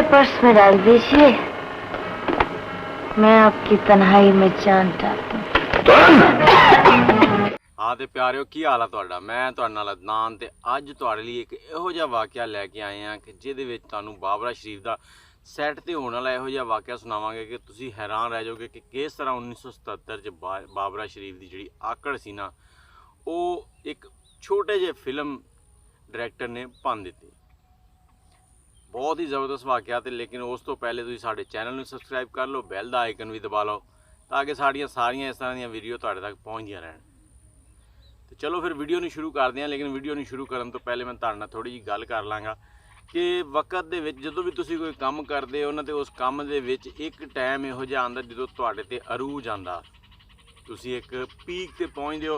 मेरे पर्स में डाल दीजिए, मैं आपकी तन्हाई में जान डालूं। हाँ तो प्यारिओ की हाल है तुहाडा। मैं तुहाडे नाल अदनान ते अज तुहाडे लिए एक इहो जिहा वाक़या लैके आए हैं कि जिहदे विच तुहानूं बाबरा शरीफ दा सैट ते होने वाला इहो जिहा वाक़या सुनावांगे कि तुसीं हैरान रह जाओगे कि किस तरह 1977 च बाबरा शरीफ दी जिहड़ी आकड़ सी ना ਉਹ एक छोटे ਜਿਹੇ फिल्म डायरैक्टर ने भन दित्ती। बहुत ही ज़बरदस्त वाक़या ते लेकिन उस तो पहले तुसीं साडे चैनल नूं सबसक्राइब कर लो, बैल दा आइकन भी दबा लो ताकि साड़ियाँ सारियां इस तरह दी वीडियो तुहाडे तक पहुँचदियां रहन। तो चलो फिर वीडियो नूं शुरू करते हैं। लेकिन वीडियो नूं शुरू करन तो पहले मैं तुहाडे नाल थोड़ी जी गल कर लांगा कि वक्त दे विच जदों भी तुसीं कोई काम करदे हो ना ते उस काम दे विच एक टाइम इहो जिहा आंदा जदों तुहाडे ते अरूज आंदा, तुसीं एक पीक ते पहुँचदे हो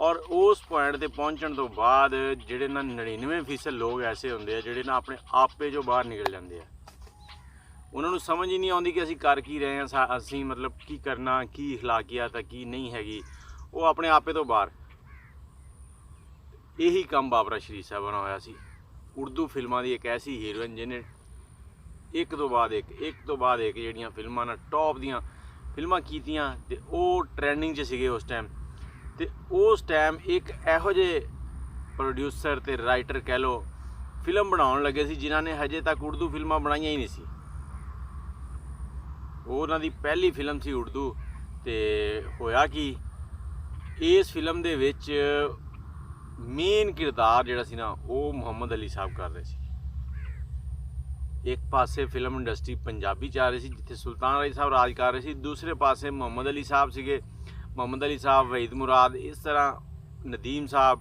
और उस पॉइंट ते पहुँचण तो बाद जिहड़े ना 99% लोग ऐसे होंदे आ जिहड़े ना अपने आपे जो बाहर निकल जांदे आ। उन्हां नूं समझ ही नहीं आउंदी कि असीं कर की रहे हैं, असीं मतलब की करना, की अखलाकियत है, की नहीं हैगी, वो अपने आपे तो बाहर। यही काम बाबरा शरीफ साहब ने होया सी। उर्दू फिल्मां दी एक ऐसी हीरोइन जिन्हें एक तो बाद एक जिहड़ियां फिल्मां ना टॉप दियां फिल्मां कीतियां ते ओह ट्रेंडिंग च सीगे उस टाइम। तो उस टाइम एक इहो जिहे प्रोड्यूसर ते राइटर कह लो फिल्म बनाउण लगे सी जिन्हां ने हजे तक उर्दू फिल्मां बनाईयां ही नहीं सी। उन्हां दी पहली फिल्म सी उर्दू। ते होया कि इस फिल्म दे विच मेन किरदार जिहड़ा सी ना वो मुहम्मद अली साहब कर रहे सी। एक पासे फिल्म इंडस्ट्री पंजाबी च आ रही सी जिथे सुल्तान अली साहब राज कर रहे सी, दूसरे पासे मुहम्मद अली साहब सीगे, मुहम्मद अली साहब, वहीद मुराद, इस तरह नदीम साहब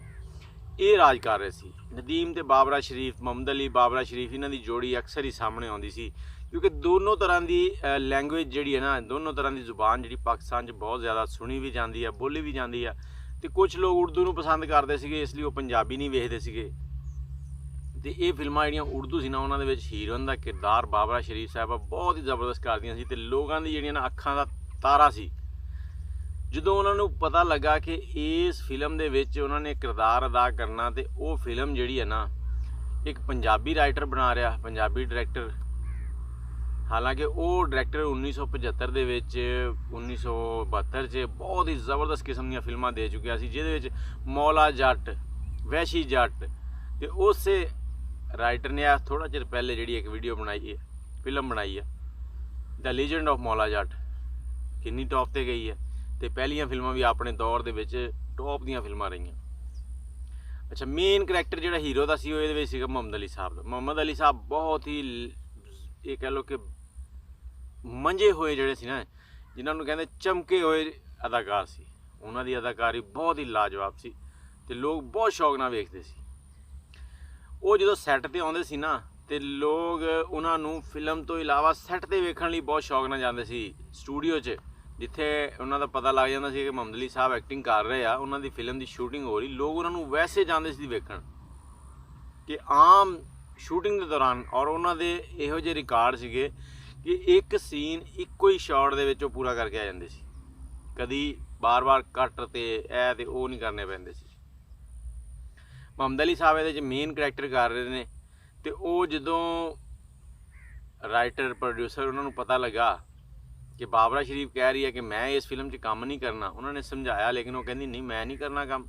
ये राज कर रहे सी। नदीम ते बाबरा शरीफ, मुहम्मद अली बाबरा शरीफ इन्हां दी जोड़ी अक्सर ही सामने आउंदी सी क्योंकि दोनों तरह की लैंगुएज जिहड़ी है ना, दोनों तरह की जुबान जिहड़ी पाकिस्तान च बहुत ज़्यादा सुनी भी जाती है, बोली भी जाती है। तो कुछ लोग उर्दू नूं पसंद करते सीगे इसलिए वो पंजाबी नहीं वेखदे सीगे। तो ये फिल्मां जिहड़ियां उर्दू सी ना उन्हां दे विच हीरोइन दा किरदार बाबरा शरीफ साहबा बहुत ही ज़बरदस्त करदियां सी ते लोगों दी जिहड़ियां ना अखां दा तारा सी। जदों उन्हां नूं पता लगा कि इस फिल्म दे विच उन्हां ने किरदार अदा करना ते वो फिल्म जिहड़ी है ना एक पंजाबी राइटर बना रहा, पंजाबी डायरैक्टर। हालांकि वो डायरैक्टर 1975 दे विच 1972 च बहुत ही ज़बरदस्त किस्म दी फिल्मां दे चुकिया सी जिहदे विच मौला जट, वैशी जट ते उस राइटर ने थोड़ा चिर पहले जिहड़ी एक वीडियो बनाई है, फिल्म बनाई है the legend of Maula Jatt, Kinni top ते गई है। तो पहलियां फिल्मां भी अपने दौर दे विच टॉप दियां फिल्मां रहियां। अच्छा, मेन करैक्टर जिहड़ा हीरो दा सी ओहदे विच सीगा मुहम्मद अली साहब दा। मुहम्मद अली साहब बहुत ही ये कह लो कि मंझे हुए जिहड़े सी ना, जिन्हां नूं कहंदे चमके हुए अदाकार सी। उन्हां दी अदाकारी बहुत ही लाजवाब सी ते लोग बहुत शौक नाल वेखदे सी। वो जो सैट ते आउंदे सी ना ते लोग उन्हां नूं फिल्म तो इलावा सैट ते वेखण लई बहुत शौक नाल जांदे सी। स्टूडियो च जिथे उन्हां दा पता लग जांदा सी कि मुहम्मद अली साहब एक्टिंग कर रहे आ, उन्हां दी फिल्म दी शूटिंग हो रही, लोग उन्हां नूं वैसे जांदे सी वेखण कि आम शूटिंग के दौरान। और उन्हां दे इहो जिहे रिकॉर्ड सीगे कि एक सीन इक्को ही शॉट दे विच पूरा करके आ जांदे सी, कदी बार बार कट ते ऐ ते ओह नहीं करने पैंदे सी। मुहम्मद अली साहब इहदे च मेन करैक्टर कर रहे ने ते ओह जदों राइटर प्रोड्यूसर उन्हां नूं पता लगा कि बाबरा शरीफ कह रही है कि मैं इस फिल्म च काम नहीं करना, उन्होंने समझाया लेकिन वो कहती नहीं मैं नहीं करना काम,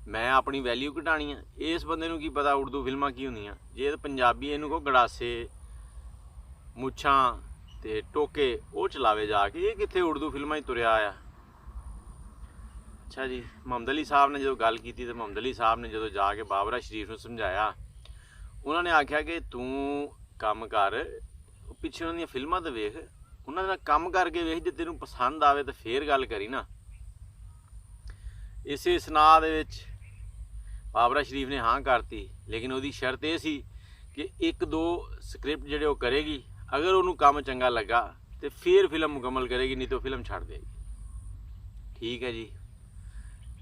मैं अपनी वैल्यू घटानी है। इस बंदे नूं की पता उर्दू फिल्मां की होंदियां, जे पंजाबी इहनूं को गड़ासे मुछां ते टोके वो चलावे जाके, ये कित्थे उर्दू फिल्मां तुरिया आया। अच्छा जी, मुहम्मद अली साहब ने जो गल की तो मुहम्मद अली साहब ने जो जाके बाबरा शरीफ नूं समझाया, उन्होंने आख्या कि तू काम कर, पिछे उन्हां दीयां फिल्मां तो वेख, उन्हां दे नाल काम करके वेख, जे तेनूं पसंद आवे तो फिर गल करी ना। इसे सनाह दे विच बाबरा शरीफ ने हाँ करती, लेकिन उसकी शर्त यह सी कि एक दो स्क्रिप्ट जिहड़े वो करेगी, अगर उन्होंने काम चंगा लगा तो फिर फिल्म मुकम्मल करेगी, नहीं तो फिल्म छड्ड देगी। ठीक है जी,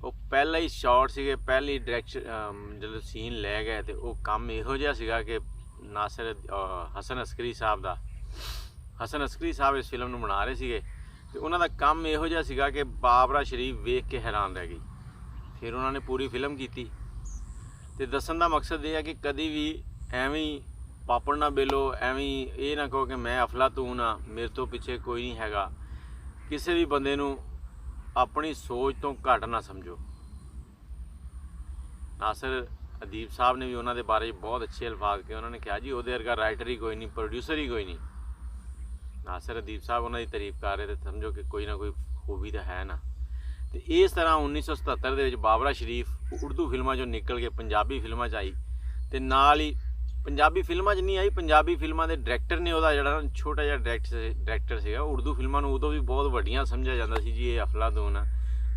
वो पहला ही शॉट से पहली डायरैक्शन जो सीन लै गए तो वो काम इहो जिहा सीगा कि नासिर हसन अस्करी साहब दा, हसन अस्करी साहब इस फिल्म नूं बना रहे थे तो उन्हों का काम इहो जिहा सीगा कि बाबरा शरीफ वेख के हैरान रह गई। फिर उन्होंने पूरी फिल्म की। तो दसन का मकसद यह है कि कभी भी एवें ਪਾਪੜ ਨਾ ਬੇਲੋ, ਐਵੇਂ ਇਹ ਨਾ ਕਹੋ ਕਿ ਮੈਂ ਅਫਲਾਤੂਨ ਆ, ਮੇਰੇ ਤੋਂ ਪਿੱਛੇ ਕੋਈ ਨਹੀਂ ਹੈਗਾ। ਕਿਸੇ ਵੀ ਬੰਦੇ ਨੂੰ ਆਪਣੀ ਸੋਚ ਤੋਂ ਘੱਟ ਨਾ ਸਮਝੋ। ਨਾਸਰ ਅਦੀਬ ਸਾਹਿਬ ਨੇ ਵੀ ਉਹਨਾਂ ਦੇ ਬਾਰੇ ਬਹੁਤ ਅੱਛੇ ਅਲਫਾਜ਼ ਕਹੇ। ਉਹਨਾਂ ਨੇ ਕਿਹਾ ਜੀ ਉਹਦੇ ਵਰਗਾ ਰਾਈਟਰ ਹੀ ਕੋਈ ਨਹੀਂ, ਪ੍ਰੋਡਿਊਸਰ ਹੀ ਕੋਈ ਨਹੀਂ। ਨਾਸਰ ਅਦੀਬ ਸਾਹਿਬ ਉਹਨਾਂ ਦੀ ਤਾਰੀਫ ਕਰ ਰਹੇ, ਤੇ ਸਮਝੋ ਕਿ ਕੋਈ ਨਾ ਕੋਈ ਖੂਬੀ ਤਾਂ ਹੈ ਨਾ। ਤੇ ਇਸ ਤਰ੍ਹਾਂ 1977 ਦੇ ਵਿੱਚ ਬਾਬਰਾ ਸ਼ਰੀਫ ਉਰਦੂ ਫਿਲਮਾਂ 'ਚੋਂ ਨਿਕਲ ਕੇ ਪੰਜਾਬੀ ਫਿਲਮਾਂ 'ਚ ਆਈ, ਤੇ ਨਾਲ ਹੀ ਪੰਜਾਬੀ ਫਿਲਮਾਂ 'ਚ ਨਹੀਂ ਆਈ, ਪੰਜਾਬੀ ਫਿਲਮਾਂ ਦੇ ਡਾਇਰੈਕਟਰ ਨੇ ਉਹਦਾ ਜਿਹੜਾ ਛੋਟਾ ਜਿਹਾ ਡਾਇਰੈਕਟਰ ਸੀਗਾ। ਉਰਦੂ ਫਿਲਮਾਂ ਨੂੰ ਉਦੋਂ ਵੀ ਬਹੁਤ ਵੱਡੀਆਂ ਸਮਝਿਆ ਜਾਂਦਾ ਸੀ ਜੀ, ਇਹ ਅਫਲਾਤੂਨ ਆ,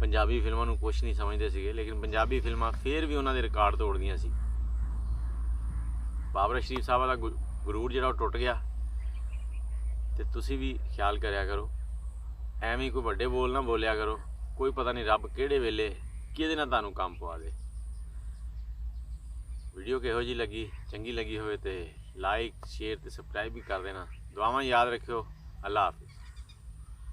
ਪੰਜਾਬੀ ਫਿਲਮਾਂ ਨੂੰ ਕੁਛ ਨਹੀਂ ਸਮਝਦੇ ਸੀਗੇ। ਲੇਕਿਨ ਪੰਜਾਬੀ ਫਿਲਮਾਂ ਫਿਰ ਵੀ ਉਹਨਾਂ ਦੇ ਰਿਕਾਰਡ ਤੋੜਦੀਆਂ ਸੀ। ਬਾਬਰਾ ਸ਼ਰੀਫ ਸਾਹਿਬ ਦਾ ਗਰੂਰ ਜਿਹੜਾ ਉਹ ਟੁੱਟ ਗਿਆ। ਤੇ ਤੁਸੀਂ ਵੀ ਖਿਆਲ ਕਰਿਆ ਕਰੋ, ਐਵੇਂ ਕੋਈ ਵੱਡੇ ਬੋਲ ਨਾ ਬੋਲਿਆ ਕਰੋ। ਕੋਈ ਪਤਾ ਨਹੀਂ ਰੱਬ ਕਿਹੜੇ ਵੇਲੇ ਕਿਹਦੇ ਨਾਲ ਤੁਹਾਨੂੰ ਕੰਮ ਪਵਾ ਦੇ। ਵੀਡੀਓ ਕਿਹੋ ਜਿਹੀ ਲੱਗੀ, ਚੰਗੀ ਲੱਗੀ ਹੋਵੇ ਤੇ ਲਾਈਕ, ਸ਼ੇਅਰ ਤੇ ਸਬਸਕ੍ਰਾਈਬ ਵੀ ਕਰ ਦੇਣਾ। ਦੁਆਵਾਂ ਯਾਦ ਰੱਖਿਓ। ਅੱਲਾ ਹਾਫਿਜ਼।